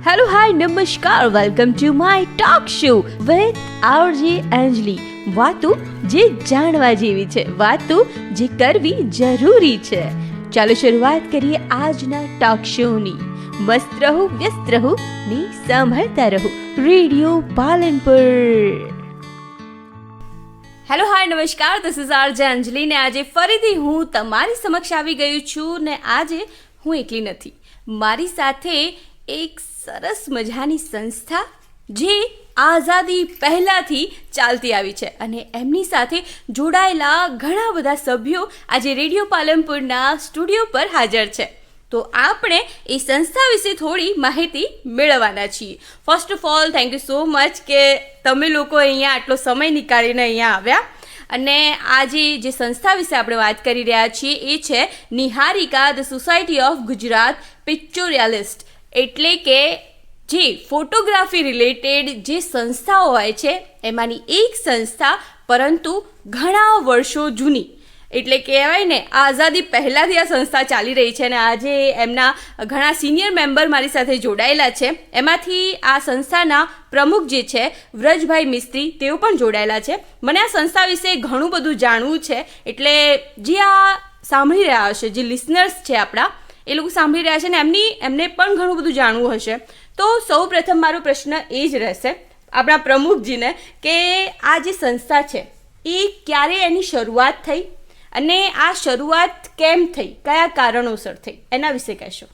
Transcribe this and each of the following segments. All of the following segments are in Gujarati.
Hello, hi, namaskar. Welcome to my talk show with RJ Anjali. વાતો જે જાણવા જેવી છે, વાતો જે કરવી જરૂરી છે. ચાલો શરૂઆત કરીએ આજના ટોક શોની. મસ્ત રહો, વ્યસ્ત રહો ને સાંભળતા રહો રેડિયો પાલનપુર. હેલો હાય નમસ્કાર, ધીસ ઇઝ આરજે અંજલિ ને આજે ફરીથી હું તમારી સમક્ષ આવી ગયું છું ને આજે હું એકલી નથી. મારી સાથે એક સરસ મજાની સંસ્થા જે આઝાદી પહેલાંથી ચાલતી આવી છે અને એમની સાથે જોડાયેલા ઘણા બધા સભ્યો આજે રેડિયો પાલનપુરના સ્ટુડિયો પર હાજર છે. તો આપણે એ સંસ્થા વિશે થોડી માહિતી મેળવવાના છીએ. First of all thank you so much કે તમે લોકો અહીંયા આટલો સમય નીકાળીને અહીંયા આવ્યા. અને આજે જે સંસ્થા વિશે આપણે વાત કરી રહ્યા છીએ એ છે Niharika the society of Gujarat pictorialist. એટલે કે જે ફોટોગ્રાફી રિલેટેડ જે સંસ્થાઓ હોય છે એમાંની એક સંસ્થા, પરંતુ ઘણા વર્ષો જૂની. એટલે કહેવાય ને આઝાદી પહેલાંથી આ સંસ્થા ચાલી રહી છે અને આજે એમના ઘણા સિનિયર મેમ્બર મારી સાથે જોડાયેલા છે. એમાંથી આ સંસ્થાના પ્રમુખ જે છે વ્રજભાઈ મિસ્ત્રી, તેઓ પણ જોડાયેલા છે. મને આ સંસ્થા વિશે ઘણું બધું જાણવું છે, એટલે જે આ સાંભળી રહ્યા હશે, જે લિસનર્સ છે આપણા, એ લોકો સાંભળી રહ્યા છે ને એમને પણ ઘણું બધું જાણવું હશે. તો સૌ પ્રથમ મારો પ્રશ્ન એ જ રહેશે આપણા પ્રમુખજીને કે આ જે સંસ્થા છે એ ક્યારે એની શરૂઆત થઈ અને આ શરૂઆત કેમ થઈ, કયા કારણોસર થઈ, એના વિશે કહેશો.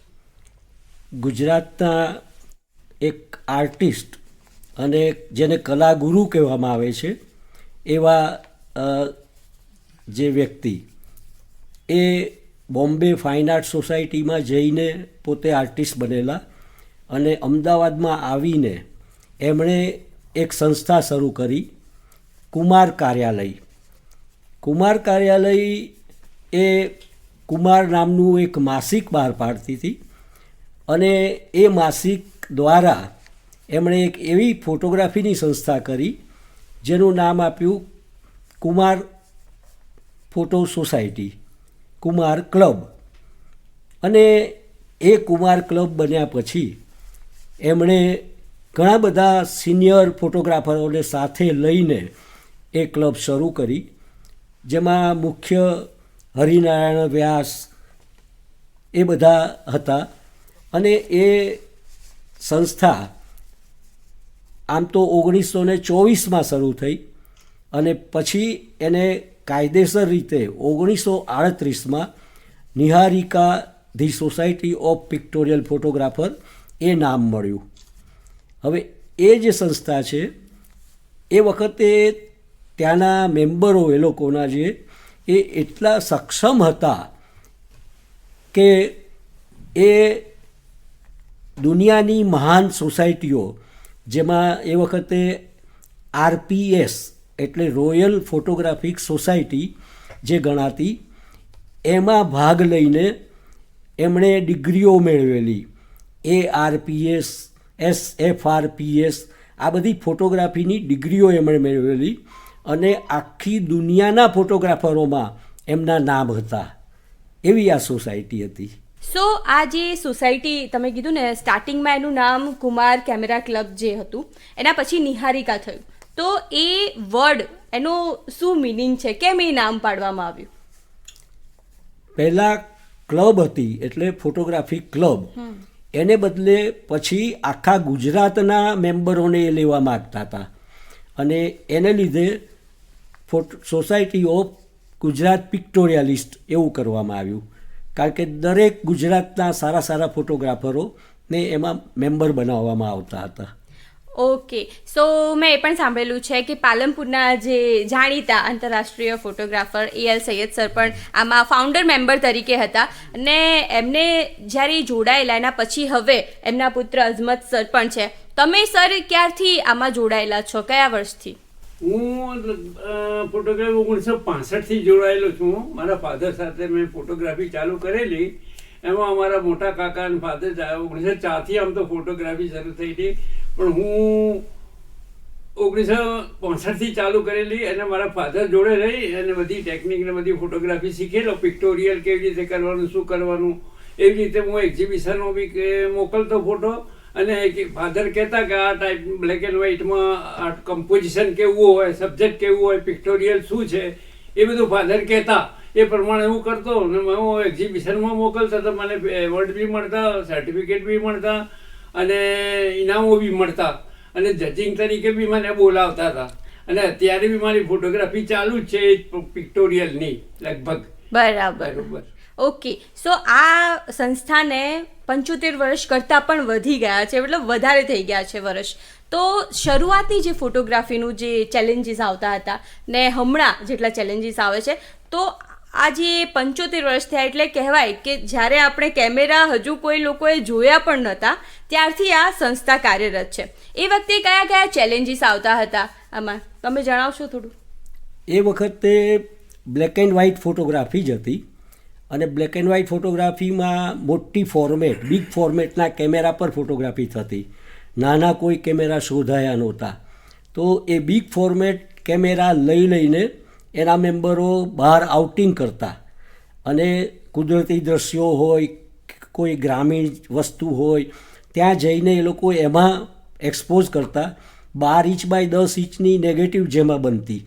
ગુજરાતના એક આર્ટિસ્ટ અને જેને કલાગુરુ કહેવામાં આવે છે એવા જે વ્યક્તિ એ બોમ્બે ફાઇન આર્ટ સોસાયટીમાં જઈને પોતે આર્ટિસ્ટ બનેલા અને અમદાવાદમાં આવીને એમણે એક સંસ્થા શરૂ કરી, કુમાર કાર્યાલય. કુમાર કાર્યાલય એ કુમાર નામનું એક માસિક બહાર પાડતી હતી અને એ માસિક દ્વારા એમણે એક એવી ફોટોગ્રાફીની સંસ્થા કરી જેનું નામ આપ્યું Kumar photo society, Kumar club. અને એ કુમાર ક્લબ બન્યા પછી એમણે ઘણા બધા સિનિયર ફોટોગ્રાફરોને સાથે લઈને એ ક્લબ શરૂ કરી, જેમાં મુખ્ય હરિનારાયણ વ્યાસ એ બધા હતા. અને એ સંસ્થા આમ તો 1924માં શરૂ થઈ અને પછી એને કાયદેસર રીતે 1938માં Niharika the society of pictorial photographer એ નામ મળ્યું. હવે એ જે સંસ્થા છે એ વખતે ત્યાંના મેમ્બરો એ લોકોના જે એ એટલા સક્ષમ હતા કે એ દુનિયાની મહાન સોસાયટીઓ, જેમાં એ વખતે RPS એટલે રોયલ ફોટોગ્રાફિક સોસાયટી જે ગણાતી, એમાં ભાગ લઈને એમણે ડિગ્રીઓ મેળવેલી. ARPS, SFRPS આ બધી ફોટોગ્રાફીની ડિગ્રીઓ એમણે મેળવેલી અને આખી દુનિયાના ફોટોગ્રાફરોમાં એમના નામ હતા. એવી આ સોસાયટી હતી. સો આ જે સોસાયટી તમે કીધું ને, સ્ટાર્ટિંગમાં એનું નામ કુમાર કેમેરા ક્લબ જે હતું, એના પછી નિહારિકા થયું. તો એ વર્ડ એનો શું મિનિંગ છે, કેમ એ નામ પાડવામાં આવ્યું? પહેલાં ક્લબ હતી એટલે ફોટોગ્રાફી ક્લબ, એને બદલે પછી આખા ગુજરાતના મેમ્બરોને એ લેવા માગતા હતા અને એને લીધે સોસાયટી ઓફ ગુજરાત પિક્ટોરિયાલિસ્ટ એવું કરવામાં આવ્યું. કારણ કે દરેક ગુજરાતના સારા સારા ફોટોગ્રાફરોને એમાં મેમ્બર બનાવવામાં આવતા હતા. ઓકે, સો મેં એ પણ સાંભળેલું છે કે પાલનપુરના જે જાણીતા આંતરરાષ્ટ્રીય ફોટોગ્રાફર AL સૈયદ સર પણ આમાં ફાઉન્ડર મેમ્બર તરીકે હતા અને એમને જ્યારે જોડાયેલા એના પછી હવે એમના પુત્ર અઝમત સર પણ છે. તમે સર ક્યારથી આમાં જોડાયેલા છો, કયા વર્ષથી? હું ફોટોગ્રાફી 1965થી જોડાયેલો છું. મારા ફાધર સાથે મેં ફોટોગ્રાફી ચાલુ કરેલી. એમાં અમારા મોટા કાકા અને ફાધર 1904થી આમ તો ફોટોગ્રાફી શરૂ થઈ હતી, પણ હું 1965થી ચાલુ કરેલી અને મારા ફાધર જોડે રહી અને બધી ટેકનિક ને બધી ફોટોગ્રાફી શીખેલો. પિક્ટોરિયલ કેવી રીતે કરવાનું, શું કરવાનું, એવી રીતે હું એક્ઝિબિશનો બી મોકલતો ફોટો અને ફાધર કહેતા કે આ ટાઈપ બ્લેક એન્ડ વ્હાઇટમાં આ કમ્પોઝિશન કેવું હોય, સબ્જેક્ટ કેવું હોય, પિક્ટોરિયલ શું છે એ બધું ફાધર કહેતા. એ પ્રમાણે હું કરતો અને હું એક્ઝિબિશનમાં મોકલતા તો મને એવોર્ડ બી મળતા, સર્ટિફિકેટ બી મળતા અને ઇનામો બી મળતા અને જજિંગ તરીકે બી મને બોલાવતા હતા. અને અત્યારે બી મારી ફોટોગ્રાફી ચાલુ જ છે પિક્ટોરિયલની લગભગ. બરાબર. ઓકે, સો આ સંસ્થાને 75 વર્ષ કરતાં પણ વધી ગયા છે, મતલબ વધારે થઈ ગયા છે વર્ષ. તો શરૂઆતની જે ફોટોગ્રાફીનું જે ચેલેન્જીસ આવતા હતા ને હમણાં જેટલા ચેલેન્જીસ આવે છે, તો આ જે 75 વર્ષ થયા એટલે કહેવાય કે જ્યારે આપણે કેમેરા હજુ કોઈ લોકોએ જોયા પણ નહોતા ત્યારથી આ સંસ્થા કાર્યરત છે. એ વખતે કયા કયા ચેલેન્જીસ આવતા હતા આમાં તમે જણાવશો થોડું? એ વખતે બ્લેક એન્ડ વ્હાઇટ ફોટોગ્રાફી જ હતી અને બ્લેક એન્ડ વ્હાઇટ ફોટોગ્રાફીમાં મોટી ફોર્મેટ, બિગ ફોર્મેટના કેમેરા પર ફોટોગ્રાફી થતી. નાના કોઈ કેમેરા શોધાયા નહોતા. તો એ બિગ ફોર્મેટ કેમેરા લઈને એના મેમ્બરો બહાર આઉટિંગ કરતા અને કુદરતી દ્રશ્યો હોય, કોઈ ગ્રામીણ વસ્તુ હોય, ત્યાં જઈને એ લોકો એમાં એક્સપોઝ કરતા. 12 ઇંચ બાય 10 ઇંચની નેગેટિવ જેમાં બનતી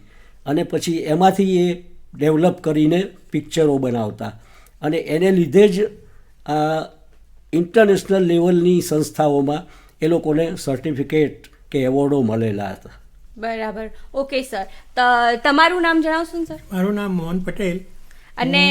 અને પછી એમાંથી એ ડેવલપ કરીને પિક્ચરો બનાવતા. અને એને લીધે જ ઇન્ટરનેશનલ લેવલની સંસ્થાઓમાં એ લોકોને સર્ટિફિકેટ કે એવોર્ડો મળેલા હતા. બરાબર. ઓકે સર, તમારું નામ જણાવશો ને સર? મારું નામ મોહન પટેલ. અને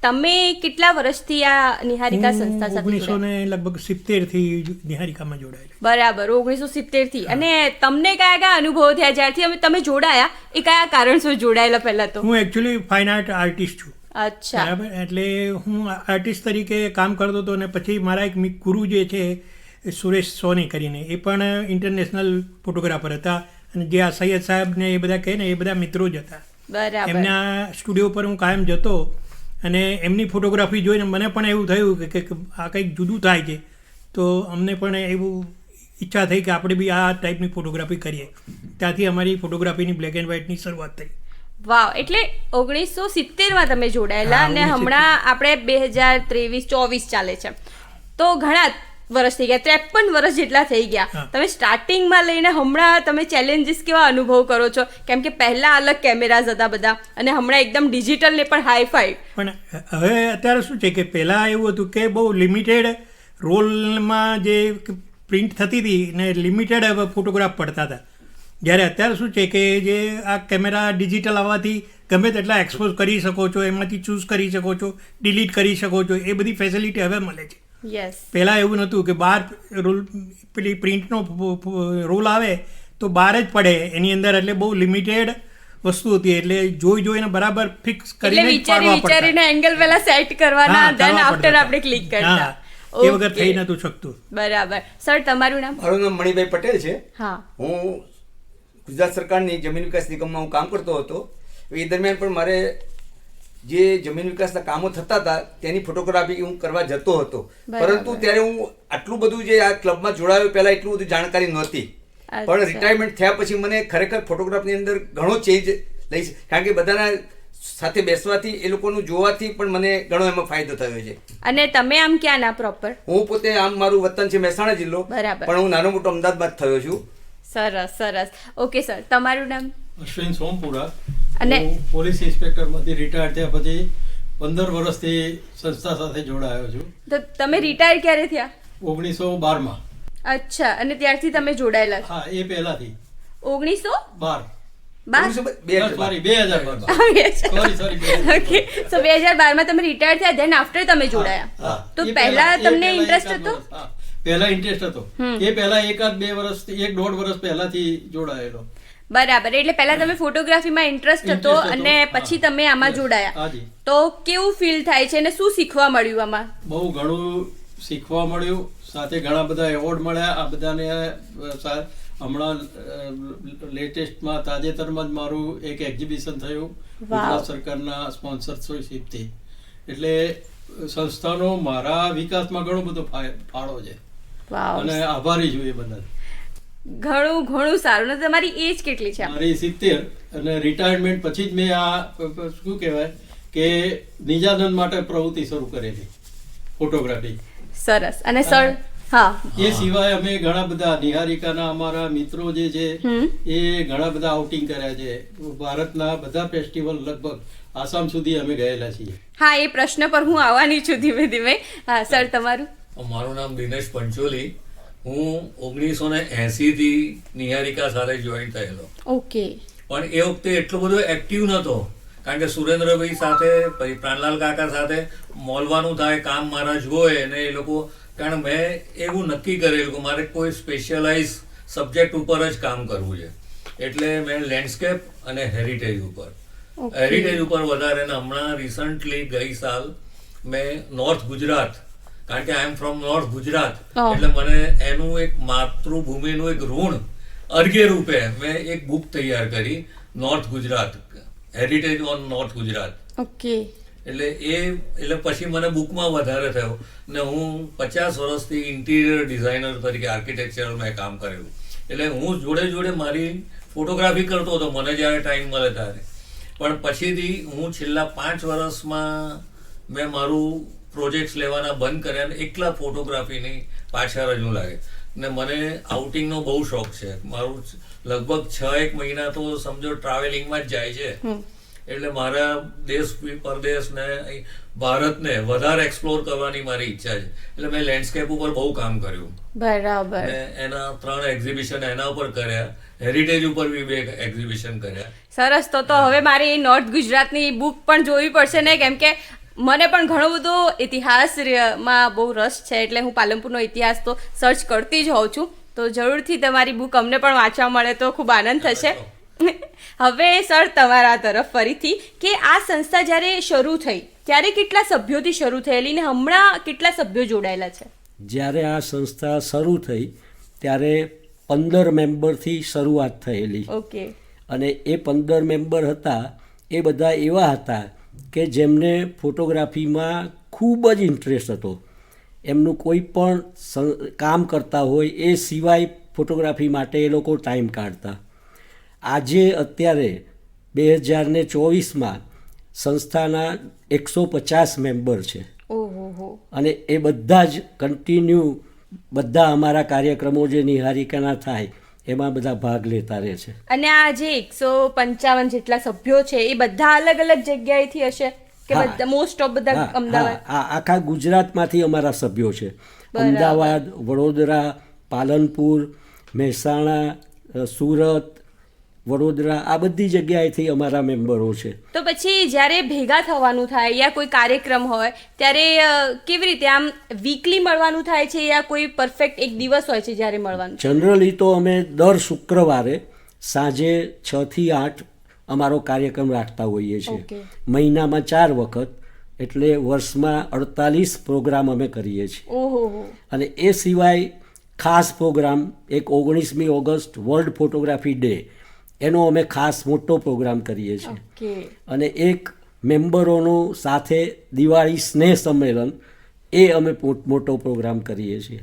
તમે કેટલા વર્ષથી આ નિહારિકા સંસ્થા સાથે 1970 થી નિહારિકામાં જોડાયેલા. બરાબર, 1970 થી. અને તમને કયા કયા અનુભવો થયા જ્યારથી તમે જોડાયા? એ કયા કારણસર જોડાયેલા? પહેલા તો હું એકચ્યુઅલી ફાઇન આર્ટ આર્ટિસ્ટ છું. અચ્છા. બરાબર. એટલે હું આર્ટિસ્ટ તરીકે કામ કરતો હતો અને પછી મારા એક ગુરુ જે છે સુરેશ સોની કરીને, એ પણ ઇન્ટરનેશનલ ફોટોગ્રાફર હતા અને જે આ સૈયદ સાહેબ ને એ બધા કહે ને એ બધા મિત્રો જ હતા. બરાબર. એમના સ્ટુડિયો પર હું કાયમ જતો અને એમની ફોટોગ્રાફી જોઈને મને પણ એવું થયું કે આ કંઈક જુદું થાય છે. તો અમને પણ એવું ઈચ્છા થઈ કે આપણે બી આ ટાઈપની ફોટોગ્રાફી કરીએ. ત્યાંથી અમારી ફોટોગ્રાફીની બ્લેક એન્ડ વ્હાઇટની શરૂઆત થઈ. વાવ. એટલે 1970માં તમે જોડાયેલા અને હમણાં આપણે 2023-24 ચાલે છે, તો ઘણા વર્ષ થઈ ગયા, 53 વર્ષ જેટલા થઈ ગયા. તમે સ્ટાર્ટિંગમાં લઈને હમણાં તમે ચેલેન્જીસ કેવા અનુભવ કરો છો? કેમ કે પહેલા અલગ કેમેરાઝ હતા બધા અને હમણાં એકદમ ડિજિટલ ને પણ હાઈ-ફાઈ. પણ હવે અત્યારે શું છે કે પહેલાં એવું હતું કે બહુ લિમિટેડ રોલમાં જે પ્રિન્ટ થતી હતી ને લિમિટેડ ફોટોગ્રાફ પડતા હતા. જ્યારે અત્યારે શું છે કે જે આ કેમેરા ડિજિટલ આવવાથી ગમે તેટલા એક્સપોઝ કરી શકો છો, એમાંથી ચૂઝ કરી શકો છો, ડિલીટ કરી શકો છો, એ બધી ફેસિલિટી હવે મળે છે. પહેલાં એવું નહોતું કે બહાર રોલ પેલી પ્રિન્ટનો રોલ આવે તો બહાર જ પડે એની અંદર, એટલે બહુ લિમિટેડ વસ્તુ હતી. એટલે જોઈને બરાબર ફિક્સ કરીને વિચારીને એંગલ પહેલા સેટ કરવાના, ધેન આફ્ટર આપણે ક્લિક કરતા. એ વગર થઈ નતું શકતું. બરાબર. સર, તમારું નામ? મારું નામ મણિભાઈ પટેલ છે. હા. હું ગુજરાત સરકારની જમીન વિકાસ નિગમમાં હું કામ કરતો હતો. એ દરમિયાન પણ મારે જે જમીન વિકાસના કામો થતા હતા તેની ફોટોગ્રાફી હું કરવા જતો હતો. પરંતુ ત્યારે હું આટલું બધું જે આ ક્લબમાં જોડાયો પહેલા એટલું બધું જાણકારી નહોતી. પણ રિટાયરમેન્ટ થયા પછી મને ખરેખર ફોટોગ્રાફની અંદર ઘણો ચેન્જ લઈ, કારણ કે બધાના સાથે બેસવાથી, એ લોકોનું જોવાથી પણ મને ઘણો એમાં ફાયદો થયો છે. અને તમે આમ ક્યાં ના પ્રોપર? હું પોતે આમ મારું વતન છે મહેસાણા જિલ્લો, પણ હું નાનો મોટો અમદાવાદમાં થયો છું. સરસ સરસ. ઓકે સર, તમારું નામ? અશ્વિન સોમપુરા. અને પોલીસ ઇન્સ્પેક્ટરમાંથી રિટાયર થયા પછી 15 વર્ષથી સંસ્થા સાથે જોડાયો છું. તો તમે રિટાયર ક્યારે થયા? 1912માં. અચ્છા. અને ત્યારથી તમે જોડાયેલા? હા, એ પહેલાથી. 1912? 2012માં તમે રિટાયર થયા, ધેન આફ્ટર તમે જોડાયા. તો પહેલા તમને ઇન્ટરેસ્ટ હતો? પહેલા ઇન્ટરેસ્ટ હતો. એ પહેલા 1-2 વર્ષ, 1-1.5 વર્ષ પહેલાથી જોડાયેલો. બરાબર. એટલે પહેલા તમે ફોટોગ્રાફીમાં ઇન્ટરેસ્ટ હતો અને પછી તમે આમાં જોડાયા. તો કેવું ફીલ થાય છે અને શું શીખવા મળ્યું આમાં? બહુ ઘણું શીખવા મળ્યું, સાથે ઘણા બધા એવોર્ડ મળ્યા. આ બધાને હમણાં લેટેસ્ટમાં તાજેતરમાં જ મારું એક એક્ઝિબિશન થયું ગુજરાત સરકારના સ્પોન્સરશીપથી. એટલે સંસ્થાનો મારા વિકાસમાં ઘણો બધો ફાળો છે અને આભારી છું એ બધા. ઘણું સારું. ને તમારી એજ કેટલી છે? મારી 70. અને રિટાયરમેન્ટ પછી જ મેં આ શું કહેવાય કે નિજાનંદ માટે પ્રવૃત્તિ શરૂ કરેલી, ફોટોગ્રાફી. સરસ. અને સર, હા એ સિવાય અમે ઘણા બધા નિહારિકાના અમારા મિત્રો જે છે એ ઘણા બધા આઉટિંગ કર્યા છે. ભારતના બધા ફેસ્ટિવલ લગભગ આસામ સુધી અમે ગયેલા છીએ. હા એ પ્રશ્ન પર હું આવવાની છું ધીમે ધીમે. હા સર તમારું. મારું નામ દિનેશ પંચોલી. હું 1980 થી નિહારિકા સાથે જોઈન થયેલો, ઓકે. પણ એ વખતે એટલો બધો એક્ટિવ નહોતો, કારણ કે સુરેન્દ્રભાઈ સાથે પછી પ્રાણલાલ કાકા સાથે મોલવાનું થાય, કામ મારા જ હોય અને એ લોકો, કારણ મેં એવું નક્કી કરેલું કે મારે કોઈ સ્પેશિયલાઇઝ સબ્જેક્ટ ઉપર જ કામ કરવું છે, એટલે મેં લેન્ડસ્કેપ અને હેરિટેજ ઉપર વધારે. અને હમણાં રિસન્ટલી ગઈ સાલ મેં નોર્થ ગુજરાત, કારણ કે આઈ એમ ફ્રોમ નોર્થ ગુજરાત, એટલે મને એનું એક માતૃભૂમિનું એક ઋણ અર્ઘ્ય રૂપે મેં એક બુક તૈયાર કરી, north Gujarat, heritage on north Gujarat. Okay. એટલે પછી મને બુકમાં વધારે થયો ને હું 50 વર્ષથી ઇન્ટિરિયર ડિઝાઇનર તરીકે આર્કિટેક્ચર મેં કામ કરેલું, એટલે હું જોડે જોડે મારી ફોટોગ્રાફી કરતો હતો મને જ્યારે ટાઈમ મળે ત્યારે. પણ પછીથી હું છેલ્લા 5 વર્ષમાં મેં મારું પ્રોજેક્ટ્સ લેવાના બંધ કર્યા ને એકલા ફોટોગ્રાફીની પાછળ જ હું લાગે. ને મને આઉટિંગનો બહુ શોખ છે. મારું લગભગ 6-1 મહિના તો સમજો ટ્રાવેલિંગમાં જ જાય છે. એટલે મારા દેશ પરદેશ ને ભારતને વધારે એક્સપ્લોર કરવાની મારી ઈચ્છા છે, એટલે મેં લેન્ડસ્કેપ ઉપર બહુ કામ કર્યું. બરાબર. એના 3 એક્ઝિબિશન એના ઉપર કર્યા, હેરિટેજ ઉપર બી 2 એક્ઝિબિશન કર્યા. સરસ. તો હવે મારે એ નોર્થ ગુજરાતની બુક પણ જોવી પડશે ને, કેમ કે મને પણ ઘણો બધો ઇતિહાસમાં બહુ રસ છે, એટલે હું પાલનપુરનો ઇતિહાસ તો સર્ચ કરતી જ હોઉં છું. તો જરૂરથી તમારી બુક અમને પણ વાંચવા મળે તો ખૂબ આનંદ થશે. હવે સર તમારા તરફ ફરીથી કે આ સંસ્થા જ્યારે શરૂ થઈ ત્યારે કેટલા સભ્યોથી શરૂ થયેલી ને હમણાં કેટલા સભ્યો જોડાયેલા છે? જ્યારે આ સંસ્થા શરૂ થઈ ત્યારે 15 મેમ્બરથી શરૂઆત થયેલી. ઓકે. અને એ 15 મેમ્બર હતા એ બધા એવા હતા કે જેમને ફોટોગ્રાફીમાં ખૂબ જ ઇન્ટરેસ્ટ હતો. એમનું કોઈ પણ કામ કરતા હોય એ સિવાય ફોટોગ્રાફી માટે એ લોકો ટાઈમ કાઢતા. આજે અત્યારે 2024માં સંસ્થાના 150 મેમ્બર છે. ઓહો. અને એ બધા જ કન્ટિન્યુ બધા અમારા કાર્યક્રમો જે નિહારિકાના થાય એમાં બધા ભાગ લેતા રહે છે. અને આ જે 155 જેટલા સભ્યો છે એ બધા અલગ અલગ જગ્યાએથી હશે કે બધા મોસ્ટ ઓફ બધા અમદાવાદ? આખા ગુજરાતમાંથી અમારા સભ્યો છે. અમદાવાદ, વડોદરા, પાલનપુર, મહેસાણા, સુરત, વડોદરા, આ બધી જગ્યાએથી અમારા મેમ્બરો છે. તો પછી જ્યારે ભેગા થવાનું થાય યા કોઈ કાર્યક્રમ હોય ત્યારે કેવી રીતે આમ વીકલી મળવાનું થાય છે યા કોઈ પરફેક્ટ એક દિવસ હોય છે જ્યારે મળવાનું? જનરલી તો અમે દર શુક્રવારે સાંજે 6 થી 8 અમારો કાર્યક્રમ રાખતા હોઈએ છીએ. મહિનામાં 4 વખત, એટલે વર્ષમાં 48 પ્રોગ્રામ અમે કરીએ છીએ. ઓહો. અને એ સિવાય ખાસ પ્રોગ્રામ એક 19મી ઓગસ્ટ વર્લ્ડ ફોટોગ્રાફી ડે, એનો અમે ખાસ મોટો પ્રોગ્રામ કરીએ છીએ. અને એક મેમ્બરોનું સાથે દિવાળી સ્નેહ સંમેલન, એ અમે મોટો પ્રોગ્રામ કરીએ છીએ.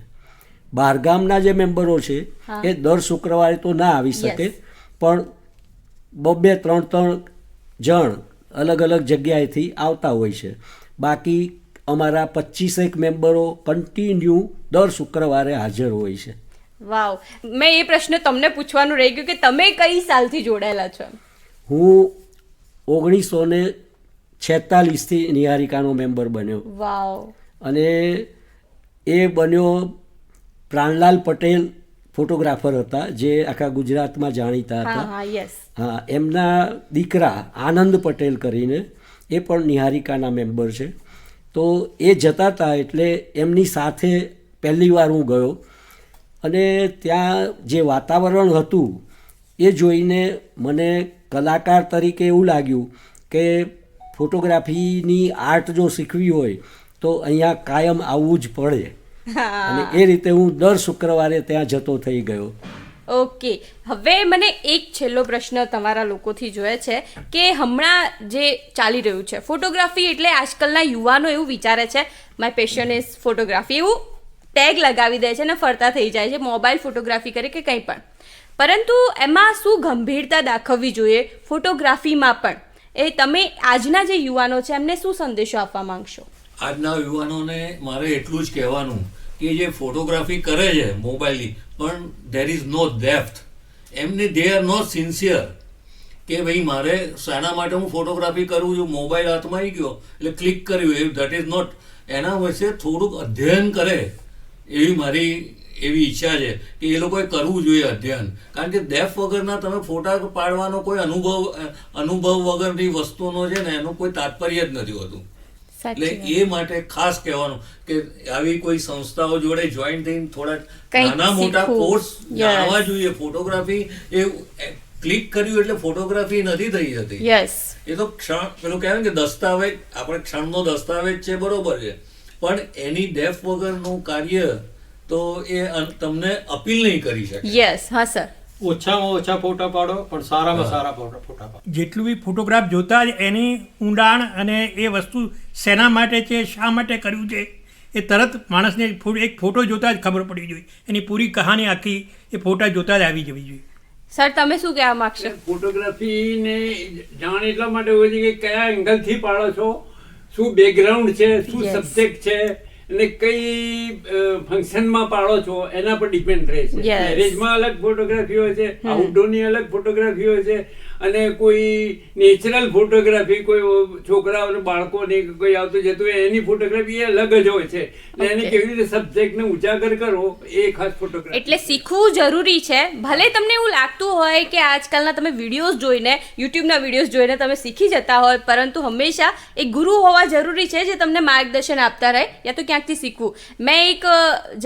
બહારગામના જે મેમ્બરો છે એ દર શુક્રવારે તો ના આવી શકે, પણ 2-3 જણ અલગ અલગ જગ્યાએથી આવતા હોય છે. બાકી અમારા 25 મેમ્બરો કન્ટિન્યુ દર શુક્રવારે હાજર હોય છે. વાવ. મેં એ પ્રશ્ન તમને પૂછવાનું રહી ગયું કે તમે કઈ સાલથી જોડાયેલા છો? હું 1946થી નિહારિકાનો મેમ્બર બન્યો. વાવ. અને એ બન્યો, પ્રાણલાલ પટેલ ફોટોગ્રાફર હતા જે આખા ગુજરાતમાં જાણીતા હતા. હા, એમના દીકરા આનંદ પટેલ કરીને એ પણ નિહારિકાના મેમ્બર છે. તો એ જતા હતા એટલે એમની સાથે પહેલી વાર હું ગયો અને ત્યાં જે વાતાવરણ હતું એ જોઈને મને કલાકાર તરીકે એવું લાગ્યું કે ફોટોગ્રાફીની આર્ટ જો શીખવી હોય તો અહીંયા કાયમ આવવું જ પડે. અને એ રીતે હું દર શુક્રવારે ત્યાં જતો થઈ ગયો. ઓકે. હવે મને એક છેલ્લો પ્રશ્ન તમારા લોકોથી જોઈએ છે કે હમણાં જે ચાલી રહ્યું છે ફોટોગ્રાફી, એટલે આજકાલના યુવાનો એવું વિચારે છે માય પેશન ઇઝ ફોટોગ્રાફી, એવું ટેગ લગાવી દે છે ને ફરતા થઈ જાય છે, મોબાઈલ ફોટોગ્રાફી કરે કે કંઈ પણ. પરંતુ એમાં શું ગંભીરતા દાખવવી જોઈએ ફોટોગ્રાફીમાં પણ, એ તમે આજના જે યુવાનો છે એમને શું સંદેશો આપવા માંગશો? આજના યુવાનોને મારે એટલું જ કહેવાનું કે જે ફોટોગ્રાફી કરે છે મોબાઈલની, પણ ધેર ઇઝ નો ડેપ્થ. એમને દે આર નોટ સિન્સિયર કે ભાઈ મારે શાના માટે હું ફોટોગ્રાફી કરું છું. મોબાઈલ હાથમાં આવી ગયો એટલે ક્લિક કર્યું, એ ધેટ ઇઝ નોટ. એના વિશે થોડુંક અધ્યયન કરે એવી મારી એવી ઈચ્છા છે કે એ લોકોએ કરવું જોઈએ અધ્યયન. કારણ કે ડેપ્થ વગરના તમે ફોટા પાડવાનો કોઈ અનુભવ વગરની વસ્તુનો છે ને એનું કોઈ તાત્પર્ય જ નથી હોતું. એટલે એ માટે ખાસ કહેવાનું કે આવી કોઈ સંસ્થાઓ જોડે જોઈન થઈને થોડા નાના મોટા કોર્સ જાણવા જોઈએ. ફોટોગ્રાફી એ ક્લિક કર્યું એટલે ફોટોગ્રાફી નથી થઈ જતી. યસ, એ તો ક્ષણ પેલું કહેવાય કે દસ્તાવેજ, આપણે ક્ષણનો દસ્તાવેજ છે, બરોબર છે, પણ એની ડેપ્થ વગરનું કાર્ય તો એ તમને અપીલ નહીં કરી શકે. યસ, હા સર. ઓછામાં ઓછા ફોટા પાડો પણ સારામાં સારા ફોટા પાડો. જેટલું બી ફોટોગ્રાફ જોતા જ એની ઊંડાણ અને એ વસ્તુ શેના માટે છે, શા માટે કર્યું છે, એ તરત માણસને એક ફોટો જોતા જ ખબર પડી જોઈએ. એની પૂરી કહાની આખી એ ફોટા જોતા જ આવી જવી જોઈએ. સર, તમે શું કહેવા માંગશો? ફોટોગ્રાફીને જાણ એટલા માટે હોય છે કે કયા એંગલથી પાડો છો, શું બેકગ્રાઉન્ડ છે, શું Yes. સબ્જેક્ટ છે, અને કઈ ફંક્શનમાં પાડો છો એના પર ડિપેન્ડ રહે છે. Yes. મેરેજમાં અલગ ફોટોગ્રાફી હોય છે, આઉટડોરની અલગ ફોટોગ્રાફી હોય છે, અને કોઈ નેચરલ ફોટોગ્રાફી, કોઈ છોકરાઓ બાળકોની કોઈ આવતું જતું હોય એની ફોટોગ્રાફી એ અલગ જ હોય છે. અને એને કેવી રીતે સબ્જેક્ટને ઉજાગર કરવો એ ખાસ ફોટોગ્રાફી. એટલે શીખવું જરૂરી છે. ભલે તમને એવું લાગતું હોય કે આજકાલના તમે વિડીયોઝ જોઈને, યુટ્યુબના વિડીયોઝ જોઈને તમે શીખી જતા હોય, પરંતુ હંમેશા એક ગુરુ હોવા જરૂરી છે જે તમને માર્ગદર્શન આપતા રહે, યા તો ક્યાંકથી શીખવું. મેં એક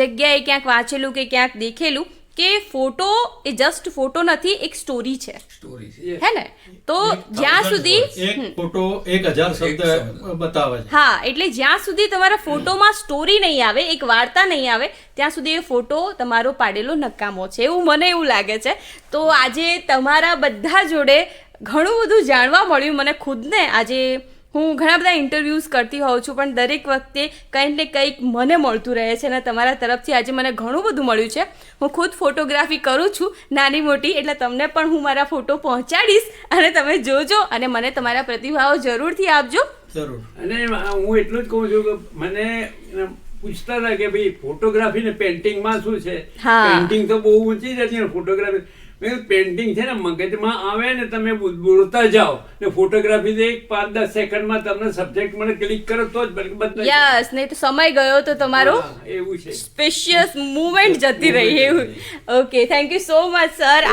જગ્યાએ ક્યાંક વાંચેલું કે ક્યાંક દેખેલું કે ફોટો એ જસ્ટ ફોટો નથી, એક સ્ટોરી છે. સ્ટોરી છે. હે ને? તો જ્યાં સુધી એક ફોટો 1000 શબ્દ બતાવે છે. હા, એટલે જ્યાં સુધી તમારા ફોટોમાં સ્ટોરી નહીં આવે, એક વાર્તા નહીં આવે, ત્યાં સુધી એ ફોટો તમારો પાડેલો નકામો છે, એવું મને એવું લાગે છે. તો આજે તમારા બધા જોડે ઘણું બધું જાણવા મળ્યું મને ખુદને. આજે હું ઘણા બધા ઇન્ટરવ્યૂઝ કરતી હોઉં છું, પણ દરેક વખતે કંઈક ને કંઈક મને મળતું રહે છે, અને તમારા તરફથી આજે મને ઘણું બધું મળ્યું છે. હું ખુદ ફોટોગ્રાફી કરું છું નાની મોટી, એટલે તમને પણ હું મારા ફોટો પહોંચાડીશ અને તમે જોજો અને મને તમારા પ્રતિભાવો જરૂરથી આપજો. જરૂર. અને હું એટલું જ કહું છું કે મને પૂછતા હતા કે ભાઈ ફોટોગ્રાફી ને પેન્ટિંગમાં શું છે. હા. પેન્ટિંગ તો બહુ ઊંચી જ હતી, ફોટોગ્રાફી પેન્ટિંગ છે ને મગજમાં આવે ને તમે બોલતા જાઓ, ને ફોટોગ્રાફી તો 5-10 સેકન્ડમાં તમને સબ્જેક્ટ મને ક્લિક કરો તો જ બધા. યસ, નહીં તો સમય ગયો તો તમારો હા, એવું છે. સ્પેશિયસ મુવમેન્ટ જતી રહી એવું. Okay, thank you so much sir.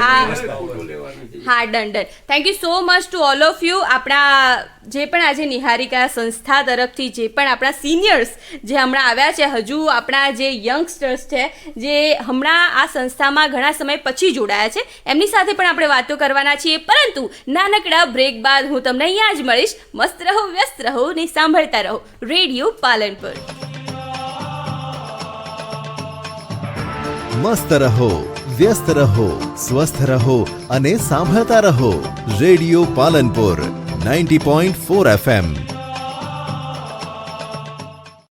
Photo લેવાનો છે. હા, done. Thank you so much to all of you. આપણા જે પણ આજે નિહારિકા સંસ્થા તરફથી જે પણ આપણા સિનિયર્સ જે હમણાં આવ્યા છે, હજુ આપણા જે યંગસ્ટર્સ છે જે હમણાં આ સંસ્થામાં ઘણા સમય પછી જોડાયા છે, એમની સાથે પણ આપણે વાતો કરવાના છીએ. પરંતુ નાનકડા બ્રેક બાદ હું તમને અહીંયા જ મળીશ. મસ્ત રહો, વ્યસ્ત રહો ને સાંભળતા રહો રેડિયો પાલનપુર. મસ્ત રહો, વ્યસ્ત રહો, સ્વસ્થ રહો અને સાંભળતા રહો રેડિયો પાલનપુર 90.4 FM.